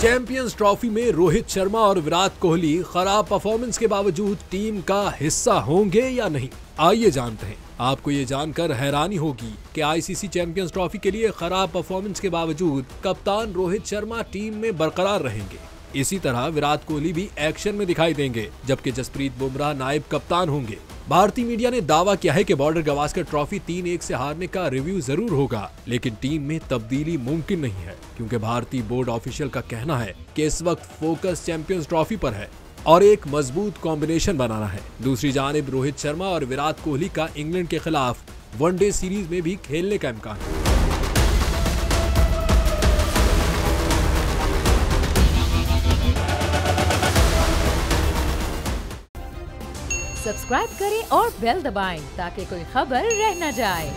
Champions trophy में रोहित शर्मा और विराट कोहली खराब परफॉर्मेंस के बावजूद टीम का हिस्सा होंगे या नहीं, आइए जानते हैं। आपको ये जानकर हैरानी होगी कि आईसीसी चैंपियंस ट्रॉफी के लिए खराब परफॉर्मेंस के बावजूद कप्तान रोहित शर्मा टीम में बरकरार रहेंगे। इसी तरह विराट कोहली भी एक्शन में दिखाई देंगे, जबकि जसप्रीत बुमराह नायब कप्तान होंगे। भारतीय मीडिया ने दावा किया है कि बॉर्डर गवास्कर ट्रॉफी 3-1 से हारने का रिव्यू जरूर होगा, लेकिन टीम में तब्दीली मुमकिन नहीं है, क्योंकि भारतीय बोर्ड ऑफिशियल का कहना है कि इस वक्त फोकस चैंपियंस ट्रॉफी पर है और एक मजबूत कॉम्बिनेशन बनाना है। दूसरी जानिब रोहित शर्मा और विराट कोहली का इंग्लैंड के खिलाफ वनडे सीरीज में भी खेलने का इम्कान है। सब्सक्राइब करें और बेल दबाएं ताकि कोई खबर रह न जाए।